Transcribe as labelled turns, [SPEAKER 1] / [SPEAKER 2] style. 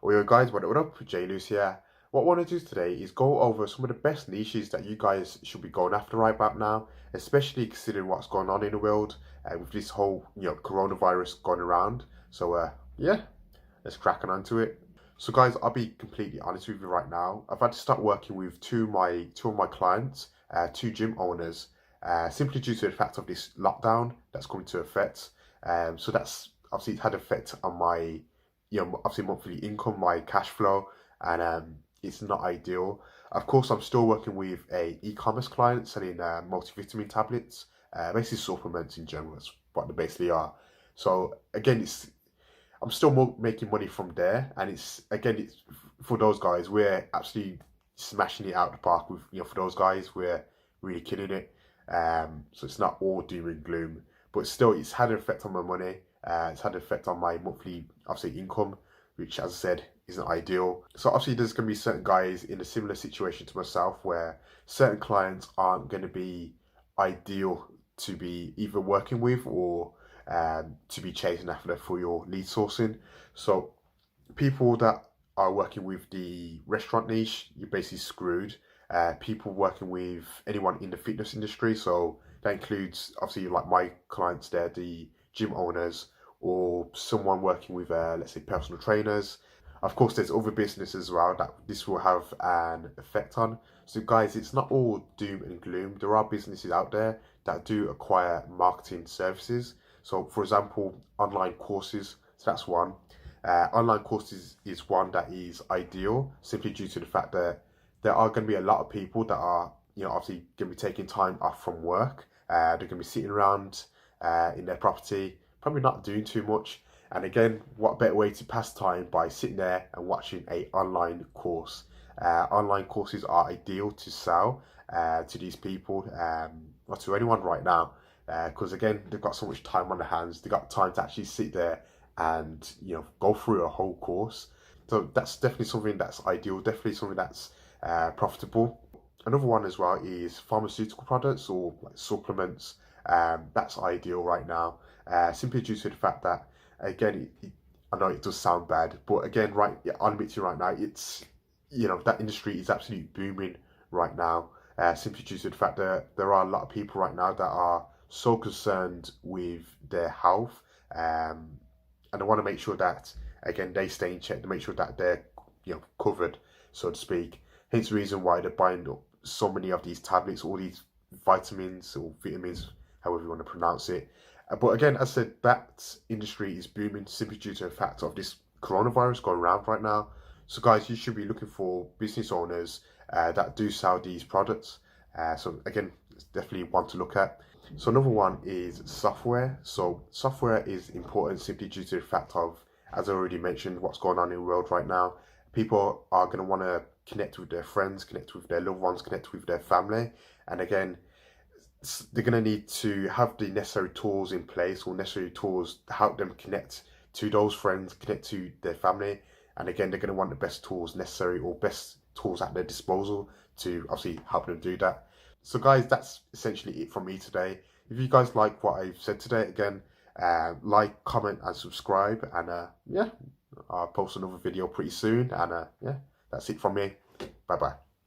[SPEAKER 1] Oh yo guys, what up? Jay Luce here. What I want to do today is go over some of the best niches that you guys should be going after right about now, especially considering what's going on in the world with this whole coronavirus going around. So yeah, let's crack on to it. So guys, I'll be completely honest with you right now. I've had to start working with two of my clients, two gym owners, simply due to the fact of this lockdown that's coming to effect. So that's obviously had effect on my obviously monthly income, my cash flow, and it's not ideal. Of course, I'm still working with a e-commerce client selling multivitamin tablets, basically supplements in general. That's what they basically are. So again, I'm still making money from there, and it's for those guys, we're absolutely smashing it out the park with for those guys, we're really killing it. So it's not all doom and gloom, but still, it's had an effect on my money. It's had an effect on my monthly, obviously, income, which, as I said, isn't ideal. So obviously, there's going to be certain guys in a similar situation to myself where certain clients aren't going to be ideal to be either working with or to be chasing after for your lead sourcing. So people that are working with the restaurant niche, you're basically screwed. People working with anyone in the fitness industry, so that includes obviously like my clients there, the gym owners, or someone working with let's say personal trainers. Of course, there's other businesses as well that this will have an effect on. So guys, it's not all doom and gloom. There are businesses out there that do acquire marketing services. So for example, online courses, so that's one. Online courses is one that is ideal simply due to the fact that there are going to be a lot of people that are obviously going to be taking time off from work. They're going to be sitting around in their property, probably not doing too much. And again, what better way to pass time by sitting there and watching a online course. Online courses are ideal to sell to these people or to anyone right now, because again, they've got so much time on their hands. They've got time to actually sit there and go through a whole course. So that's definitely something that's ideal, definitely something that's profitable. Another one as well is pharmaceutical products or like supplements. That's ideal right now, simply due to the fact that, again, I know it does sound bad, but again, I'll admit to you right now, it's, that industry is absolutely booming right now, simply due to the fact that there are a lot of people right now that are so concerned with their health, and they want to make sure that, again, they stay in check, to make sure that they're, covered, so to speak. Hence the reason why they're buying up so many of these tablets, all these vitamins or vitamins, however you want to pronounce it. But again, as I said, that industry is booming simply due to the fact of this coronavirus going around right now. So guys, you should be looking for business owners that do sell these products. So again, it's definitely one to look at. So another one is software. So software is important simply due to the fact of, as I already mentioned, what's going on in the world right now. People are going to want to connect with their friends, connect with their loved ones, connect with their family. And again, they're going to need to have the necessary tools in place, or necessary tools to help them connect to those friends, connect to their family. And again, they're going to want the best tools necessary, or best tools at their disposal to obviously help them do that. So guys, that's essentially it from me today. If you guys like what I've said today, again, like, comment and subscribe, and yeah, I'll post another video pretty soon. And yeah, that's it from me. Bye bye.